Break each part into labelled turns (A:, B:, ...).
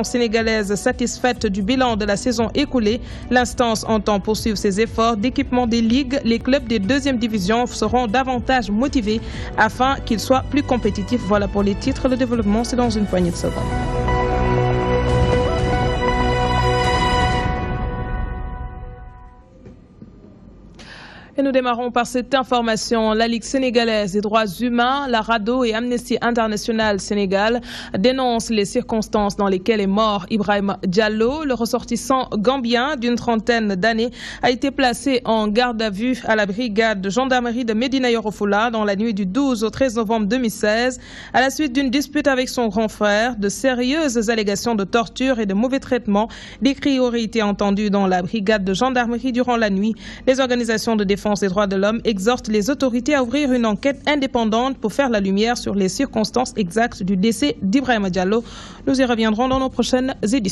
A: Sénégalaise satisfaite du bilan de la saison écoulée. L'instance entend poursuivre ses efforts d'équipement des ligues. Les clubs des deuxième division seront davantage motivés afin qu'ils soient plus compétitifs. Voilà pour les titres. Le développement, c'est dans une poignée de secondes. Et nous démarrons par cette information. La Ligue sénégalaise des droits humains, la RADDHO et Amnesty International Sénégal dénoncent les circonstances dans lesquelles est mort Ibrahima Diallo. Le ressortissant gambien d'une trentaine d'années a été placé en garde à vue à la brigade de gendarmerie de Médina Yoro Foulah dans la nuit du 12 au 13 novembre 2016 à la suite d'une dispute avec son grand frère. De sérieuses allégations de torture et de mauvais traitements. Des cris auraient été entendus dans la brigade de gendarmerie durant la nuit. Les organisations de défense des droits de l'homme exhortent les autorités à ouvrir une enquête indépendante pour faire la lumière sur les circonstances exactes du décès d'Ibrahima Diallo. Nous y reviendrons dans nos prochaines éditions.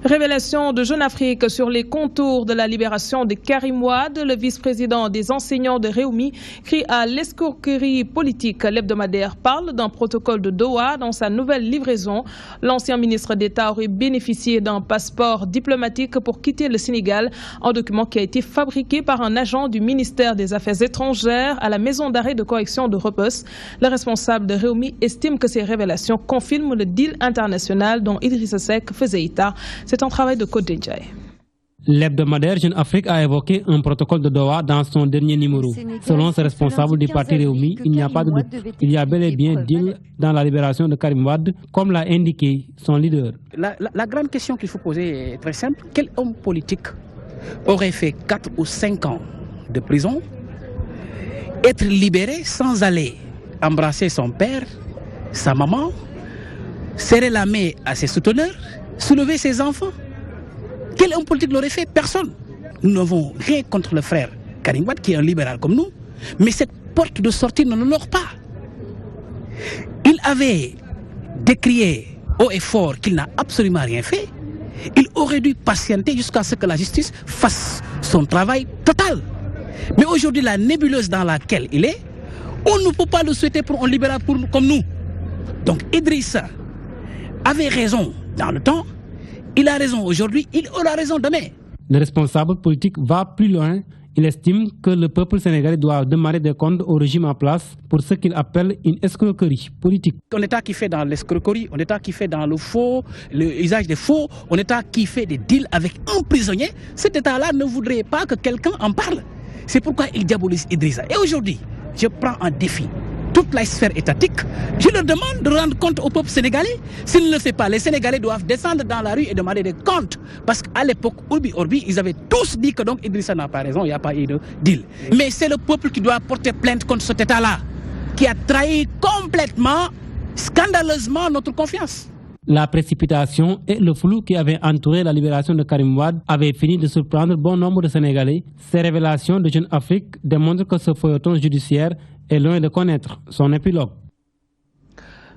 A: Révélation de Jeune Afrique sur les contours de la libération de Karim Wade. Le vice-président des enseignants de Réumi crie à l'escroquerie politique. L'hebdomadaire parle d'un protocole de Doha dans sa nouvelle livraison. L'ancien ministre d'État aurait bénéficié d'un passeport diplomatique pour quitter le Sénégal, un document qui a été fabriqué par un agent du ministère des Affaires étrangères à la maison d'arrêt de correction de Rebeuss. Le responsable de Réumi estime que ces révélations confirment le deal international dont Idrissa Seck faisait état. C'est un travail de Côte d'Ivoire.
B: L'hebdomadaire Jeune Afrique a évoqué un protocole de Doha dans son dernier numéro. Selon ce responsable du parti Réumi, il n'y a pas de doute. Il y a bel et bien deal dans la libération de Karim Wade, comme l'a indiqué son leader.
C: La grande question qu'il faut poser est très simple. Quel homme politique aurait fait 4 ou 5 ans de prison, être libéré sans aller embrasser son père, sa maman, serrer la main à ses souteneurs, soulever ses enfants? Quel homme politique l'aurait fait? Personne. Nous n'avons rien contre le frère Karim Wade qui est un libéral comme nous, mais cette porte de sortie ne l'honore pas. Il avait décrié haut et fort qu'il n'a absolument rien fait. Il aurait dû patienter jusqu'à ce que la justice fasse son travail total. Mais aujourd'hui, la nébuleuse dans laquelle il est, on ne peut pas le souhaiter pour un libéral comme nous. Donc Idrissa avait raison dans le temps, il a raison aujourd'hui, il aura raison demain.
B: Le responsable politique va plus loin. Il estime que le peuple sénégalais doit demander des comptes au régime en place pour ce qu'il appelle une escroquerie politique.
C: Un État qui fait dans l'escroquerie, un État qui fait dans le faux, l'usage des faux, un État qui fait des deals avec un prisonnier, cet État-là ne voudrait pas que quelqu'un en parle. C'est pourquoi il diabolise Idrissa. Et aujourd'hui, je prends un défi toute la sphère étatique, je leur demande de rendre compte au peuple sénégalais. S'il ne le fait pas, les Sénégalais doivent descendre dans la rue et demander des comptes. Parce qu'à l'époque, Urbi Orbi, ils avaient tous dit que donc Idrissa n'a pas raison, il n'y a pas eu de deal. Mais c'est le peuple qui doit porter plainte contre cet État-là, qui a trahi complètement, scandaleusement notre confiance.
B: La précipitation et le flou qui avait entouré la libération de Karim Wade avaient fini de surprendre bon nombre de Sénégalais. Ces révélations de Jeune Afrique démontrent que ce feuilleton judiciaire est loin de connaître son épilogue.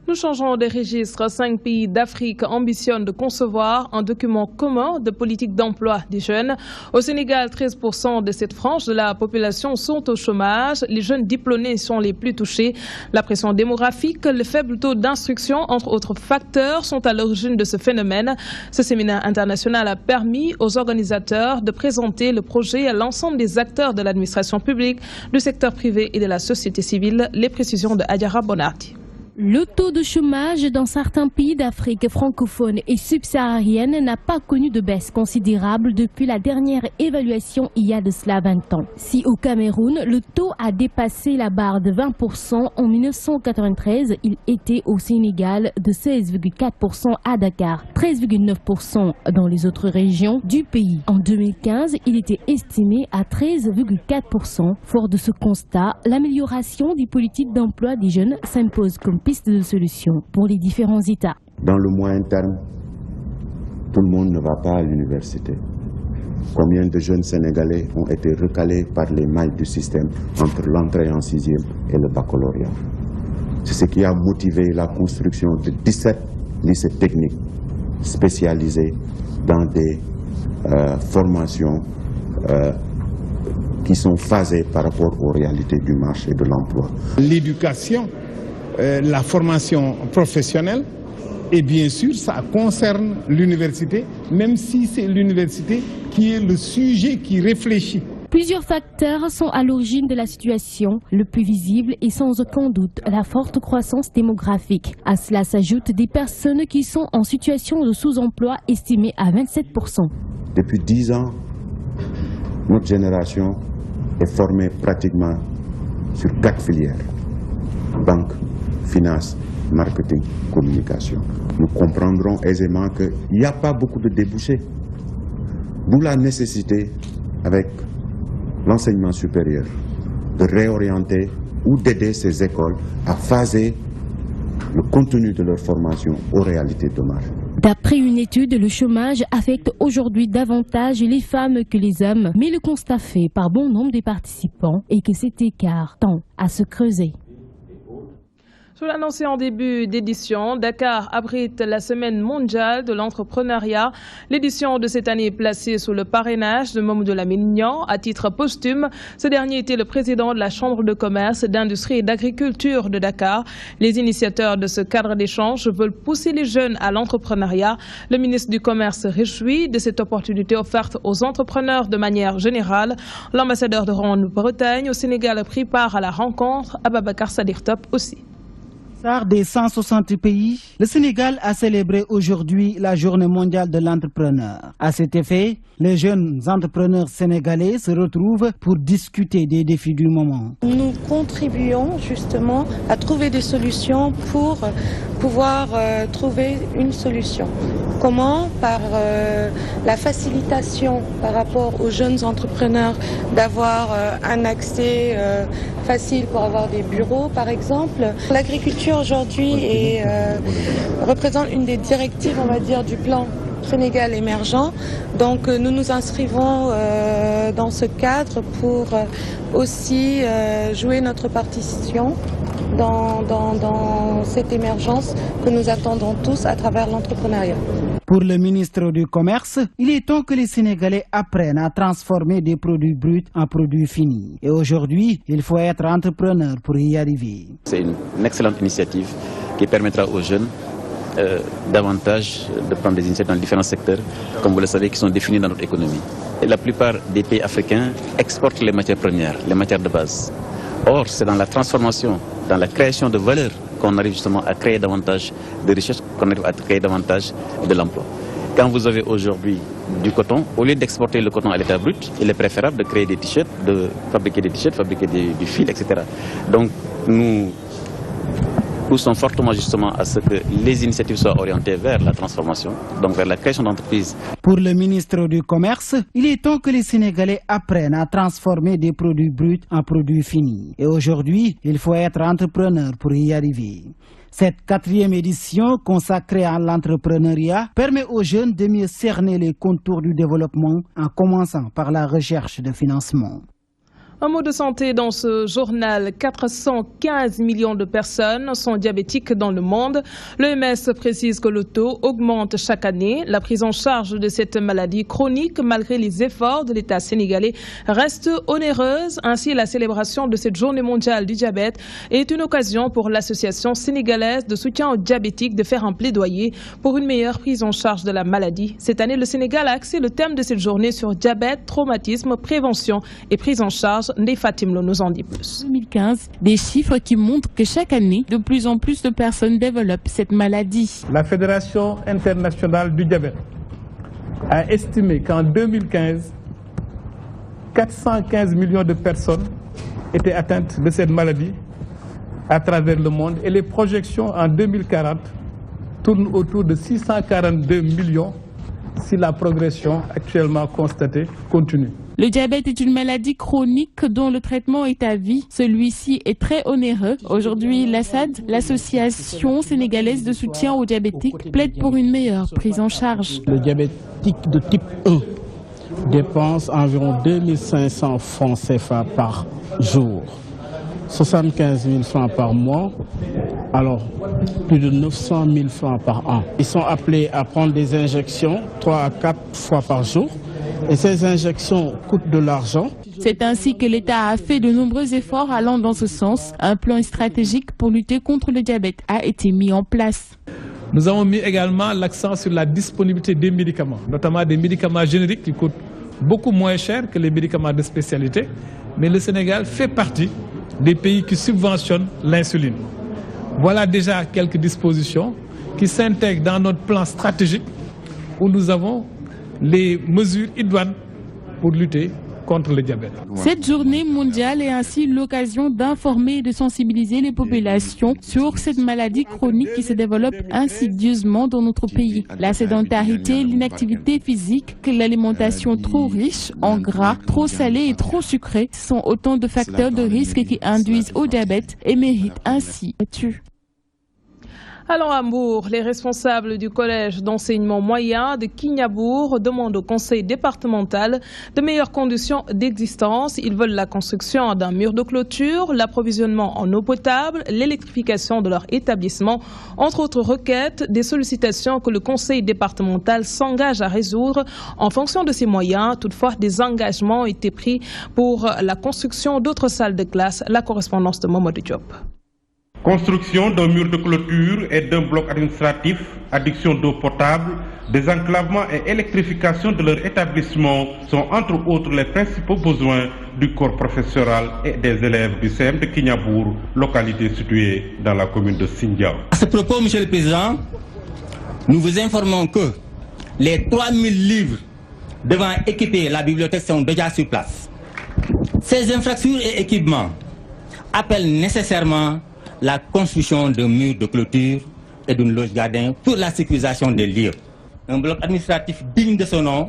A: Nous changeons de registre. 5 pays d'Afrique ambitionnent de concevoir un document commun de politique d'emploi des jeunes. Au Sénégal, 13% de cette frange de la population sont au chômage. Les jeunes diplômés sont les plus touchés. La pression démographique, le faible taux d'instruction, entre autres facteurs, sont à l'origine de ce phénomène. Ce séminaire international a permis aux organisateurs de présenter le projet à l'ensemble des acteurs de l'administration publique, du secteur privé et de la société civile. Les précisions de Adiara Bonardi.
D: Le taux de chômage dans certains pays d'Afrique francophone et subsaharienne n'a pas connu de baisse considérable depuis la dernière évaluation il y a de cela 20 ans. Si au Cameroun, le taux a dépassé la barre de 20% en 1993, il était au Sénégal de 16,4% à Dakar, 13,9% dans les autres régions du pays. En 2015, il était estimé à 13,4%. Fort de ce constat, l'amélioration des politiques d'emploi des jeunes s'impose comme piste de solution pour les différents États.
E: Dans le moyen terme, tout le monde ne va pas à l'université. Combien de jeunes Sénégalais ont été recalés par les mailles du système entre l'entrée en 6e et le baccalauréat? C'est ce qui a motivé la construction de 17 lycées techniques spécialisés dans des formations qui sont phasées par rapport aux réalités du marché de l'emploi.
F: L'éducation, la formation professionnelle Et bien sûr, ça concerne l'université, même si c'est l'université qui est le sujet qui réfléchit.
D: Plusieurs facteurs sont à l'origine de la situation. Le plus visible est sans aucun doute la forte croissance démographique. À cela s'ajoutent des personnes qui sont en situation de sous-emploi estimée à 27%.
E: Depuis 10 ans, notre génération est formée pratiquement sur 4 filières. Banque, finance, marketing, communication. Nous comprendrons aisément qu'il n'y a pas beaucoup de débouchés. D'où la nécessité, avec l'enseignement supérieur, de réorienter ou d'aider ces écoles à phaser le contenu de leur formation aux réalités de marché.
D: D'après une étude, le chômage affecte aujourd'hui davantage les femmes que les hommes, mais le constat fait par bon nombre des participants est que cet écart tend à se creuser.
A: Je vous l'annonçais en début d'édition, Dakar abrite la semaine mondiale de l'entrepreneuriat. L'édition de cette année est placée sous le parrainage de Mamadou Lamine Niang à titre posthume. Ce dernier était le président de la Chambre de commerce, d'industrie et d'agriculture de Dakar. Les initiateurs de ce cadre d'échange veulent pousser les jeunes à l'entrepreneuriat. Le ministre du Commerce se réjouit de cette opportunité offerte aux entrepreneurs de manière générale. L'ambassadeur de Grande-Bretagne au Sénégal a pris part à la rencontre, Ababacar Sadir Top aussi.
G: Des 160 pays, le Sénégal a célébré aujourd'hui la Journée mondiale de l'entrepreneur. À cet effet, les jeunes entrepreneurs sénégalais se retrouvent pour discuter des défis du moment.
H: Nous contribuons justement à trouver des solutions pour pouvoir trouver une solution. Comment? Par la facilitation par rapport aux jeunes entrepreneurs d'avoir un accès facile pour avoir des bureaux par exemple. L'agriculture aujourd'hui représente une des directives, on va dire, du plan Sénégal émergent. Donc nous nous inscrivons dans ce cadre pour aussi jouer notre partition dans cette émergence que nous attendons tous à travers l'entrepreneuriat.
G: Pour le ministre du Commerce, il est temps que les Sénégalais apprennent à transformer des produits bruts en produits finis. Et aujourd'hui, il faut être entrepreneur pour y arriver.
I: C'est une excellente initiative qui permettra aux jeunes davantage de prendre des initiatives dans différents secteurs, comme vous le savez, qui sont définis dans notre économie. Et la plupart des pays africains exportent les matières premières, les matières de base. Or, c'est dans la transformation, dans la création de valeur qu'on arrive justement à créer davantage de richesses, qu'on arrive à créer davantage de l'emploi. Quand vous avez aujourd'hui du coton, au lieu d'exporter le coton à l'état brut, il est préférable de créer des t-shirts, de fabriquer des t-shirts, fabriquer du fil, etc. Donc, nous poussons fortement justement à ce que les initiatives soient orientées vers la transformation, donc vers la création d'entreprises.
G: Pour le ministre du Commerce, il est temps que les Sénégalais apprennent à transformer des produits bruts en produits finis. Et aujourd'hui, il faut être entrepreneur pour y arriver. Cette 4e édition consacrée à l'entrepreneuriat permet aux jeunes de mieux cerner les contours du développement en commençant par la recherche de financement.
A: Un mot de santé dans ce journal. 415 millions de personnes sont diabétiques dans le monde. L'OMS précise que le taux augmente chaque année. La prise en charge de cette maladie chronique, malgré les efforts de l'État sénégalais, reste onéreuse. Ainsi, la célébration de cette journée mondiale du diabète est une occasion pour l'Association sénégalaise de soutien aux diabétiques de faire un plaidoyer pour une meilleure prise en charge de la maladie. Cette année, le Sénégal a axé le thème de cette journée sur diabète, traumatisme, prévention et prise en charge. Ndeye Fatim Lo nous en dit plus.
J: 2015, des chiffres qui montrent que chaque année, de plus en plus de personnes développent cette maladie.
F: La Fédération internationale du diabète a estimé qu'en 2015, 415 millions de personnes étaient atteintes de cette maladie à travers le monde et les projections en 2040 tournent autour de 642 millions si la progression actuellement constatée continue.
J: Le diabète est une maladie chronique dont le traitement est à vie. Celui-ci est très onéreux. Aujourd'hui, l'ASAD, l'Association sénégalaise de soutien aux diabétiques, plaide pour une meilleure prise en charge.
K: Le diabétique de type 1 dépense environ 2500 francs CFA par jour, 75 000 francs par mois, alors plus de 900 000 francs par an. Ils sont appelés à prendre des injections 3 à 4 fois par jour. Et ces injections coûtent de l'argent.
J: C'est ainsi que l'État a fait de nombreux efforts allant dans ce sens. Un plan stratégique pour lutter contre le diabète a été mis en place.
F: Nous avons mis également l'accent sur la disponibilité des médicaments, notamment des médicaments génériques qui coûtent beaucoup moins cher que les médicaments de spécialité. Mais le Sénégal fait partie des pays qui subventionnent l'insuline. Voilà déjà quelques dispositions qui s'intègrent dans notre plan stratégique où nous avons les mesures idoines pour lutter contre le diabète.
J: Cette journée mondiale est ainsi l'occasion d'informer et de sensibiliser les populations sur cette maladie chronique qui se développe insidieusement dans notre pays. La sédentarité, l'inactivité physique, l'alimentation trop riche en gras, trop salée et trop sucrée sont autant de facteurs de risque qui induisent au diabète et méritent ainsi d'être tués.
A: Alors à Mbour, les responsables du collège d'enseignement moyen de Kignyabour demandent au conseil départemental de meilleures conditions d'existence. Ils veulent la construction d'un mur de clôture, l'approvisionnement en eau potable, l'électrification de leur établissement, entre autres requêtes, des sollicitations que le conseil départemental s'engage à résoudre en fonction de ses moyens. Toutefois, des engagements ont été pris pour la construction d'autres salles de classe. La correspondance de Mamadou Diop.
L: Construction d'un mur de clôture et d'un bloc administratif, adduction d'eau potable, désenclavement et électrification de leur établissement sont entre autres les principaux besoins du corps professoral et des élèves du CEM de Kignyabour, localité située dans la commune de Sindiao.
M: À ce propos, Monsieur le Président, nous vous informons que les 3000 livres devant équiper la bibliothèque sont déjà sur place. Ces infrastructures et équipements appellent nécessairement la construction d'un mur de clôture et d'une loge gardien pour la sécurisation des lieux. Un bloc administratif digne de son nom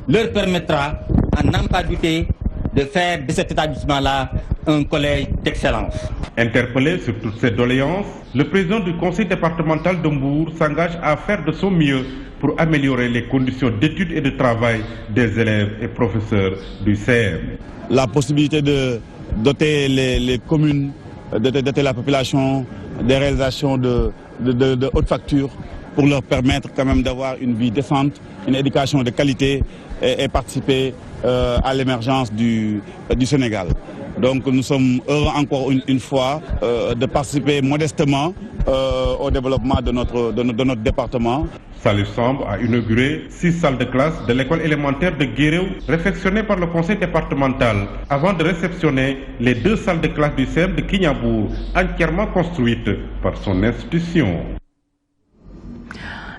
M: leur permettra, à n'en pas douter, de faire de cet établissement-là un collège d'excellence.
L: Interpellé sur toutes ces doléances, le président du conseil départemental de Mbour s'engage à faire de son mieux pour améliorer les conditions d'études et de travail des élèves et professeurs du CEM.
N: La possibilité de doter les communes, de doter la population des réalisations de haute facture pour leur permettre quand même d'avoir une vie décente, une éducation de qualité et participer à l'émergence du Sénégal. Donc nous sommes heureux encore une fois de participer modestement au développement de notre département.
L: Salif Samb a inauguré 6 salles de classe de l'école élémentaire de Guéréo, réfectionnées par le conseil départemental, avant de réceptionner les 2 salles de classe du CEM de Kignyabour, entièrement construites par son institution.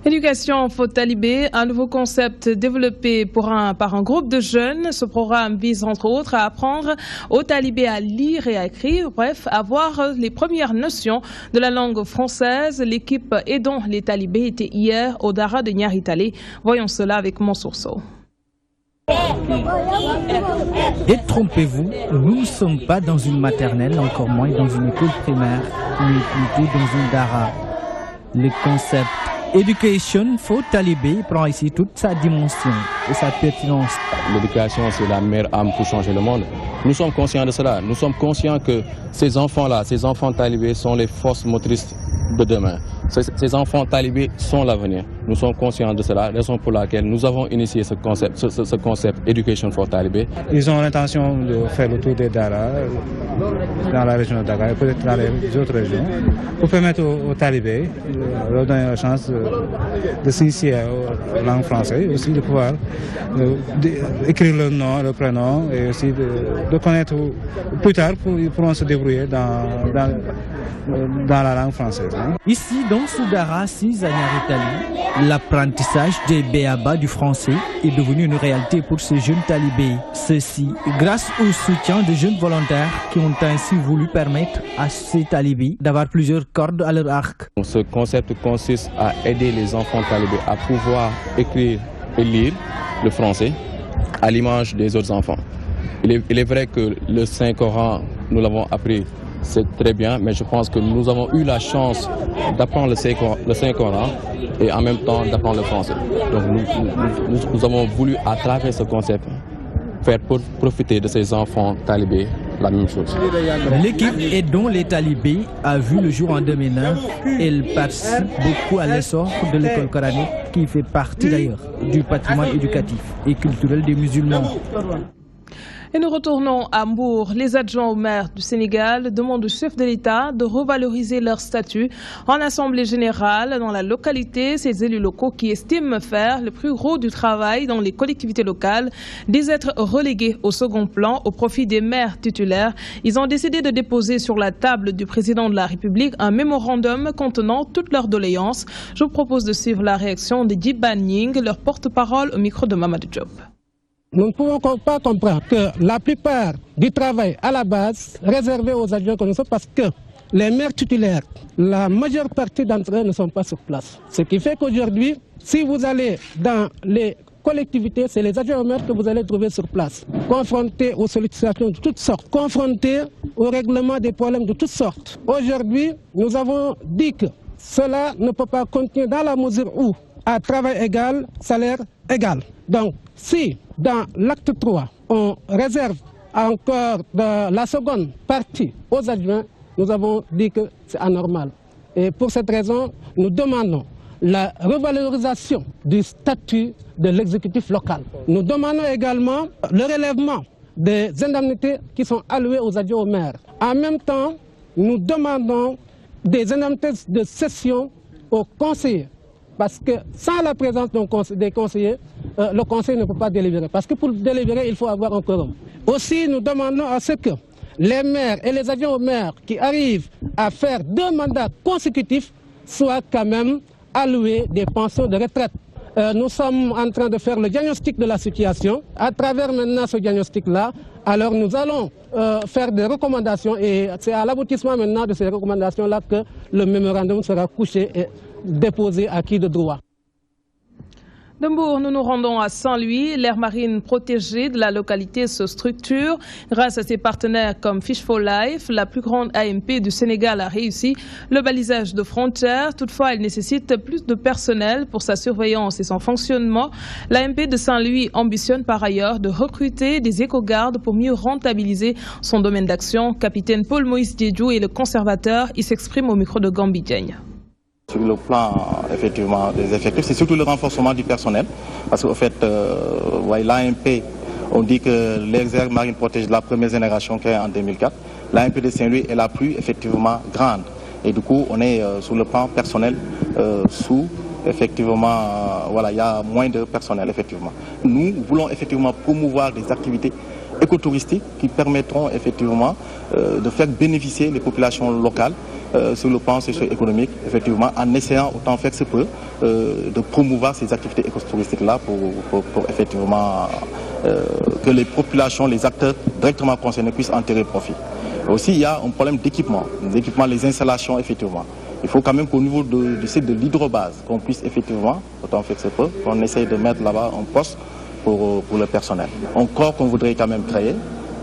A: Éducation Faux Talibé, un nouveau concept développé par un groupe de jeunes. Ce programme vise entre autres à apprendre aux talibés à lire et à écrire, bref, avoir les premières notions de la langue française. L'équipe aidant les talibés était hier au Dara de Niaritale. Voyons cela avec Mansour Sow.
O: Détrompez-vous, nous ne sommes pas dans une maternelle, encore moins dans une école primaire, mais plutôt dans une Dara. Le concept Education for Talibé prend ici toute sa dimension et sa pertinence.
P: L'éducation, c'est la meilleure arme pour changer le monde. Nous sommes conscients de cela. Nous sommes conscients que ces enfants-là, ces enfants talibés sont les forces motrices de demain. Ces enfants talibés sont l'avenir. Nous sommes conscients de cela, raison pour laquelle nous avons initié ce concept Education for Talibé.
Q: Ils ont l'intention de faire le tour des Dara dans la région de Dakar et peut-être dans les autres régions pour permettre aux talibés de leur donner la chance de s'initier aux langues françaises et aussi de pouvoir écrire leur nom, leur prénom et aussi de connaître plus tard ils pourront se débrouiller dans la langue française.
O: Ici, dans Soudara, 6 à Niaritali, l'apprentissage des B.A.B.A. du français est devenu une réalité pour ces jeunes talibés. Ceci grâce au soutien de jeunes volontaires qui ont ainsi voulu permettre à ces talibés d'avoir plusieurs cordes à leur arc.
P: Ce concept consiste à aider les enfants talibés à pouvoir écrire et lire le français à l'image des autres enfants. Il est vrai que le Saint-Coran, nous l'avons appris, c'est très bien, mais je pense que nous avons eu la chance d'apprendre le Saint-Coran et en même temps d'apprendre le français. Donc nous avons voulu, à travers ce concept, faire profiter de ces enfants talibés la même chose.
O: L'équipe aidant les talibés a vu le jour en 2009. Elle participe beaucoup à l'essor de l'école coranique qui fait partie d'ailleurs du patrimoine éducatif et culturel des musulmans.
A: Et nous retournons à Mbour. Les adjoints au maire du Sénégal demandent au chef de l'État de revaloriser leur statut. En assemblée générale, dans la localité, ces élus locaux qui estiment faire le plus gros du travail dans les collectivités locales disent être relégués au second plan au profit des maires titulaires. Ils ont décidé de déposer sur la table du président de la République un mémorandum contenant toutes leurs doléances. Je vous propose de suivre la réaction de Djiban Nying, leur porte-parole au micro de Mamadou Diop.
R: Nous ne pouvons pas comprendre que la plupart du travail à la base réservé aux adjoints que nous sommes parce que les maires titulaires, la majeure partie d'entre eux ne sont pas sur place. Ce qui fait qu'aujourd'hui, si vous allez dans les collectivités, c'est les adjoints au maire que vous allez trouver sur place, confrontés aux sollicitations de toutes sortes, confrontés au règlement des problèmes de toutes sortes. Aujourd'hui, nous avons dit que cela ne peut pas continuer dans la mesure où, à travail égal, salaire égal. Donc, si dans l'acte 3, on réserve encore la seconde partie aux adjoints, nous avons dit que c'est anormal. Et pour cette raison, nous demandons la revalorisation du statut de l'exécutif local. Nous demandons également le relèvement des indemnités qui sont allouées aux adjoints au maire. En même temps, nous demandons des indemnités de cession aux conseillers. Parce que sans la présence des conseillers, le conseil ne peut pas délibérer. Parce que pour délibérer, il faut avoir un quorum. Aussi, nous demandons à ce que les maires et les adjoints au maire qui arrivent à faire 2 mandats consécutifs soient quand même alloués des pensions de retraite. Nous sommes en train de faire le diagnostic de la situation. À travers maintenant ce diagnostic-là, alors nous allons faire des recommandations et c'est à l'aboutissement maintenant de ces recommandations-là que le mémorandum sera couché et déposé à qui de droit.
A: De Mbour, nous nous rendons à Saint-Louis. L'aire marine protégée de la localité se structure. Grâce à ses partenaires comme Fish for Life, la plus grande AMP du Sénégal a réussi le balisage de frontières. Toutefois, elle nécessite plus de personnel pour sa surveillance et son fonctionnement. L'AMP de Saint-Louis ambitionne par ailleurs de recruter des éco-gardes pour mieux rentabiliser son domaine d'action. Capitaine Paul Moïse Diédhiou est le conservateur. Il s'exprime au micro de Gambi Diagne.
S: Sur le plan effectivement des effectifs, c'est surtout le renforcement du personnel. Parce qu'en fait, l'AMP, on dit que l'exergue marine protège la première génération créée en 2004. L'AMP de Saint-Louis est la plus effectivement grande. Et du coup, on est sur le plan personnel effectivement, il y a moins de personnel effectivement. Nous voulons effectivement promouvoir des activités écotouristiques qui permettront effectivement de faire bénéficier les populations locales sur le plan socio-économique, effectivement, en essayant autant faire que se peut de promouvoir ces activités écotouristiques-là pour effectivement que les populations, les acteurs directement concernés puissent en tirer profit. Aussi, il y a un problème d'équipement, les installations, effectivement. Il faut quand même qu'au niveau du site de l'hydrobase, qu'on puisse effectivement, autant faire que se peut, qu'on essaye de mettre là-bas un poste pour le personnel. Un corps qu'on voudrait quand même créer,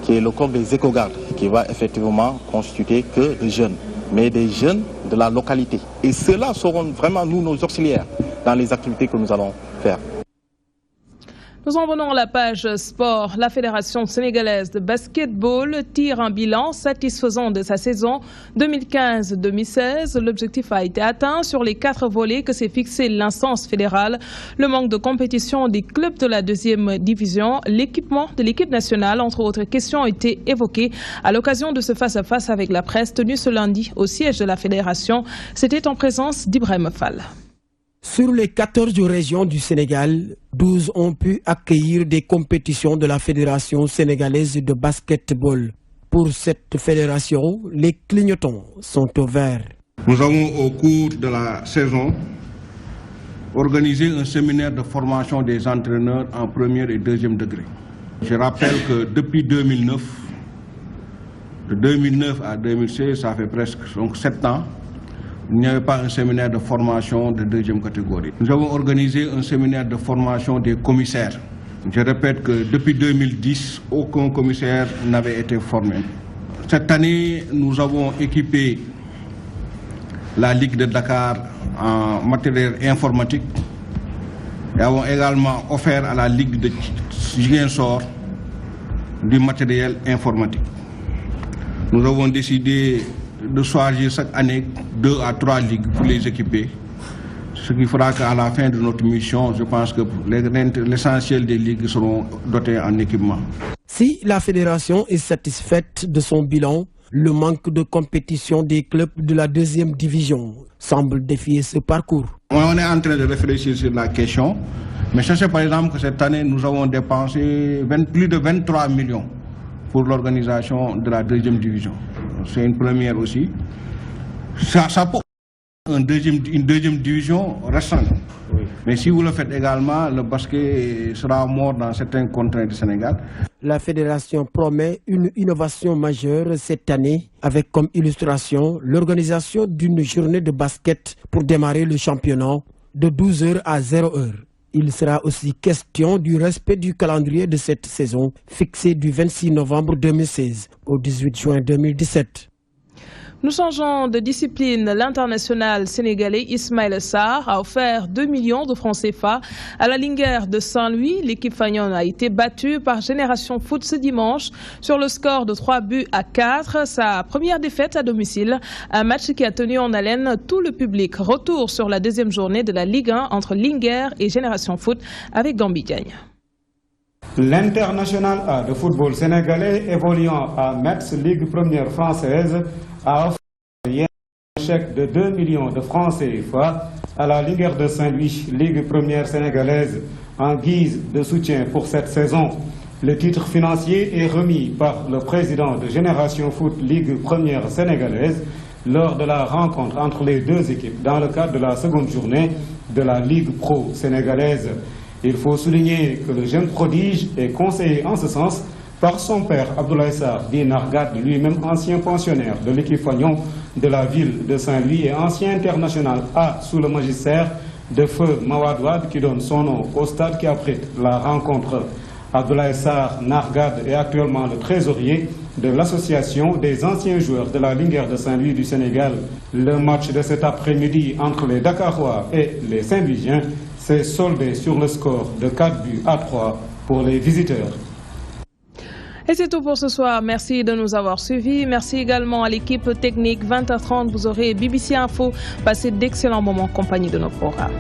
S: qui est le corps des éco-gardes, qui va effectivement constituer que de jeunes, mais des jeunes de la localité. Et ceux-là seront vraiment nous, nos auxiliaires, dans les activités que nous allons faire.
A: Nous en venons à la page sport. La Fédération sénégalaise de basketball tire un bilan satisfaisant de sa saison 2015-2016. L'objectif a été atteint sur les 4 volets que s'est fixé l'instance fédérale. Le manque de compétition des clubs de la 2e division, l'équipement de l'équipe nationale, entre autres questions, ont été évoquées à l'occasion de ce face-à-face avec la presse tenu ce lundi au siège de la Fédération. C'était en présence d'Ibrahim Fall.
T: Sur les 14 régions du Sénégal, 12 ont pu accueillir des compétitions de la Fédération sénégalaise de basketball. Pour cette fédération, les clignotants sont au vert.
U: Nous avons au cours de la saison organisé un séminaire de formation des entraîneurs en 1er et 2e degré. Je rappelle que depuis 2009, de 2009 à 2016, ça fait presque 7 ans, il n'y avait pas un séminaire de formation de 2e catégorie. Nous avons organisé un séminaire de formation des commissaires. Je répète que depuis 2010, aucun commissaire n'avait été formé. Cette année, nous avons équipé la Ligue de Dakar en matériel informatique et avons également offert à la Ligue de Ziguinchor du matériel informatique. Nous avons décidé de choisir chaque année 2 à 3 ligues pour les équiper. Ce qui fera qu'à la fin de notre mission, je pense que l'essentiel des ligues seront dotées en équipement.
T: Si la fédération est satisfaite de son bilan, le manque de compétition des clubs de la deuxième division semble défier ce parcours.
U: On est en train de réfléchir sur la question, mais sachez par exemple que cette année, nous avons dépensé plus de 23 millions pour l'organisation de la deuxième division. C'est une première aussi. Ça peut une deuxième division restante. Oui. Mais si vous le faites également, le basket sera mort dans certains contrées du Sénégal.
T: La fédération promet une innovation majeure cette année avec comme illustration l'organisation d'une journée de basket pour démarrer le championnat de 12h à 0h. Il sera aussi question du respect du calendrier de cette saison fixé du 26 novembre 2016 au 18 juin 2017.
A: Nous changeons de discipline. L'international sénégalais Ismaïla Sarr a offert 2 millions de francs CFA à la Linguère de Saint-Louis. L'équipe Fagnon a été battue par Génération Foot ce dimanche sur le score de 3-4. Sa première défaite à domicile. Un match qui a tenu en haleine tout le public. Retour sur la deuxième journée de la Ligue 1 entre Linguère et Génération Foot avec Gambi Diagne.
C: L'international A de football sénégalais évoluant à Metz, Ligue première française, a offert hier un chèque de 2 millions de francs CFA à la Linguère de Saint-Louis, Ligue première sénégalaise, en guise de soutien pour cette saison. Le titre financier est remis par le président de Génération Foot, Ligue première sénégalaise, lors de la rencontre entre les deux équipes dans le cadre de la seconde journée de la Ligue Pro sénégalaise. Il faut souligner que le jeune prodige est conseillé en ce sens par son père Abdoulaye Sarr, dit Nargad, lui-même ancien pensionnaire de l'équipe Fagnon de la ville de Saint-Louis et ancien international A sous le magistère de feu Mawad Wade qui donne son nom au stade qui abrite la rencontre. Abdoulaye Sarr Nargad est actuellement le trésorier de l'association des anciens joueurs de la Linguère de Saint-Louis du Sénégal. Le match de cet après-midi entre les Dakarois et les Saint-Louisiens s'est soldé sur le score de 4-3 pour les visiteurs.
A: Et c'est tout pour ce soir. Merci de nous avoir suivis. Merci également à l'équipe technique. 20h30, vous aurez BBC Info. Passez d'excellents moments en compagnie de nos programmes.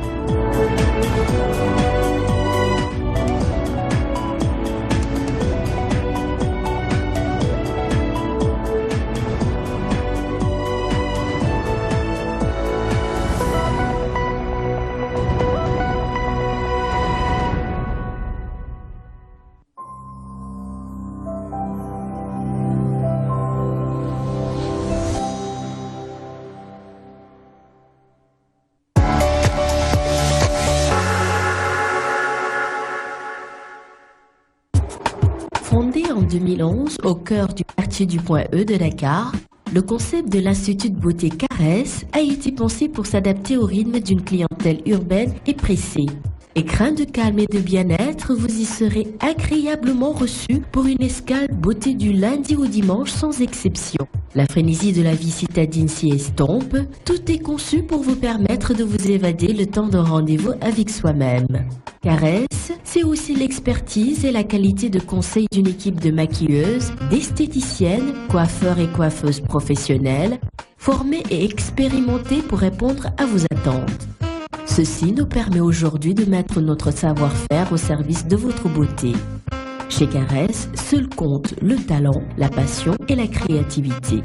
V: Fondé en 2011 au cœur du quartier du Point E de Dakar, le concept de l'Institut de beauté Caresse a été pensé pour s'adapter au rythme d'une clientèle urbaine et pressée. Écrin de calme et de bien-être, vous y serez agréablement reçu pour une escale beauté du lundi au dimanche sans exception. La frénésie de la vie citadine s'y estompe, tout est conçu pour vous permettre de vous évader le temps d'un rendez-vous avec soi-même. Caresse, c'est aussi l'expertise et la qualité de conseil d'une équipe de maquilleuses, d'esthéticiennes, coiffeurs et coiffeuses professionnelles, formées et expérimentées pour répondre à vos attentes. Ceci nous permet aujourd'hui de mettre notre savoir-faire au service de votre beauté. Chez Caresse, seul compte le talent, la passion et la créativité.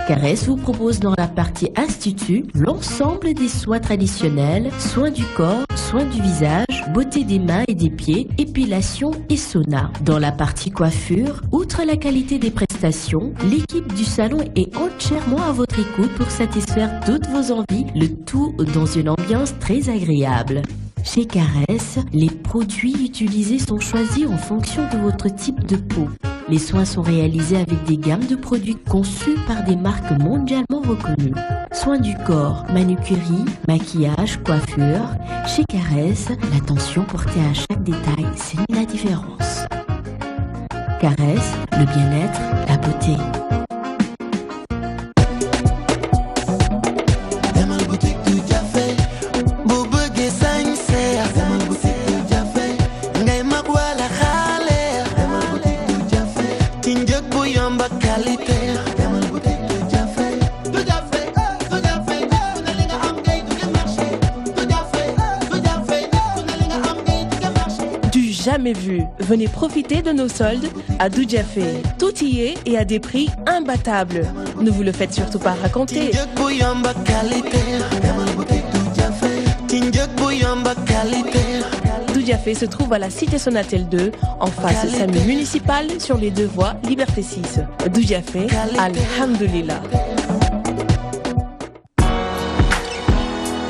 V: Caresse vous propose dans la partie Institut l'ensemble des soins traditionnels, soins du corps, soins du visage, beauté des mains et des pieds, épilation et sauna. Dans la partie coiffure, outre la qualité des prestations, l'équipe du salon est entièrement à votre écoute pour satisfaire toutes vos envies, le tout dans une ambiance très agréable. Chez Caresse, les produits utilisés sont choisis en fonction de votre type de peau. Les soins sont réalisés avec des gammes de produits conçus par des marques mondialement reconnues. Soins du corps, manucurie, maquillage, coiffure. Chez Caresse, l'attention portée à chaque détail signe la différence. Caresse, le bien-être, la beauté.
B: jamais vu. Venez profiter de nos soldes à Doudiafé. Tout y est et à des prix imbattables. Ne vous le faites surtout pas raconter. Doudiafé se trouve à la cité Sonatel 2, en face SAMU municipal sur les 2 voies Liberté 6. Doudiafé, alhamdoulilah.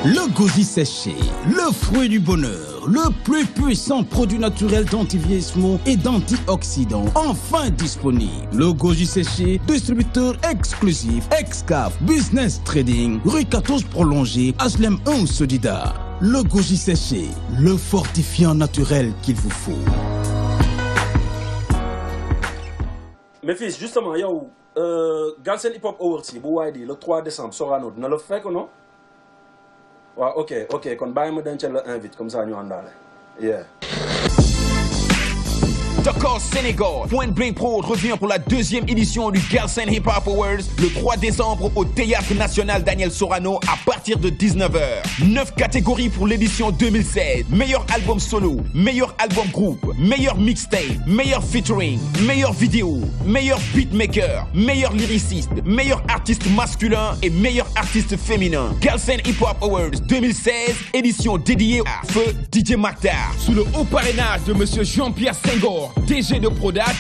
E: Le goji séché, le fruit du bonheur, le plus puissant produit naturel d'anti-vieillissement et d'antioxydants, enfin disponible. Le goji séché, distributeur exclusif, Excaf, Business Trading, rue 14 prolongée, HLM 1 Sodida. Le goji séché, le fortifiant naturel qu'il vous faut.
W: Mes fils, justement, yo, Galsen Hip Hop Awards, le 3 décembre, Sorano, ne le fait que non? Ouais, ok, kon bàyyi ma dencal la invite comme ça ñu àndaale. Yeah.
X: Dakar, Sénégal. Point Blank Pro revient pour la 2e édition du Galsen Hip Hop Awards le 3 décembre au Théâtre National Daniel Sorano à partir de 19h. 9 catégories pour l'édition 2016. Meilleur album solo, meilleur album groupe, meilleur mixtape, meilleur featuring, meilleure vidéo, meilleur beatmaker, meilleur lyriciste, meilleur artiste masculin et meilleur artiste féminin. Galsen Hip Hop Awards 2016, édition dédiée à Feu DJ Maktar. Sous le haut parrainage de Monsieur Jean-Pierre Senghor, DG de Prodac,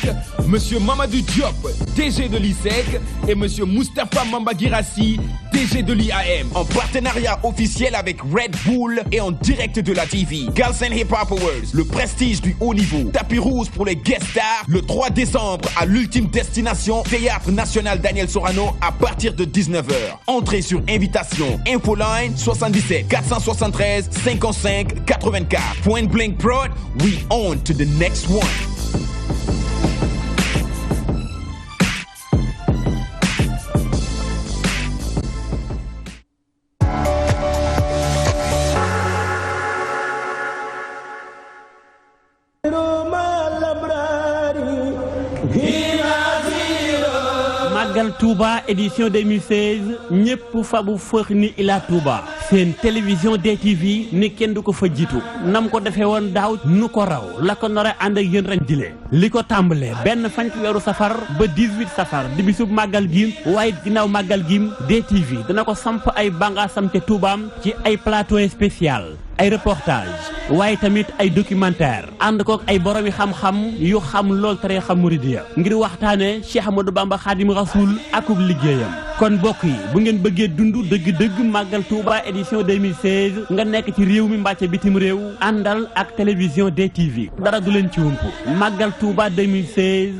X: Monsieur Mamadou Diop, DG de l'ISEC et Monsieur Moustapha Mambagirassi, DG de l'IAM. En partenariat officiel avec Red Bull et en direct de la TV. Galsen Hip Hop Awards, le prestige du haut niveau. Tapis rouge pour les guest stars le 3 décembre à l'ultime destination Théâtre National Daniel Sorano à partir de 19h. Entrée sur invitation. Infoline 77 473 55 84. Point Blank Prod, we on to the next one.
Y: Magal Touba édition 2016 ñepp fabu fëx ni ila Touba seen télévision DTV ni kenn du ko fa jitu nam ko defee woon daaw nu ko raw la ko nore ànd ak yéen ren jile li ko tàmbalee benn fan ci weeru safar ba 18 safar di bisub màggal gi waaye ginnaaw màggal gi DTV dana ko samp ay bànqaasam ca Toubaam ci ay plateau spécial ay reportage waaye tamit ay documentaire ànd kook ay boromi xam-xam yu xam lool tariixa muridiyya ngir waxtaane Cheikh Ahmadou Bamba Khadim Rasoul akub liggéeyam kon bokk yi bu ngeen bëggee dund dëgg-dëgg màggal Touba édition 2016 nga nekk ci réew mi mbàcce bitim réew àndal ak télévision DTV dara du leen ci wumpu màggal Touba 2016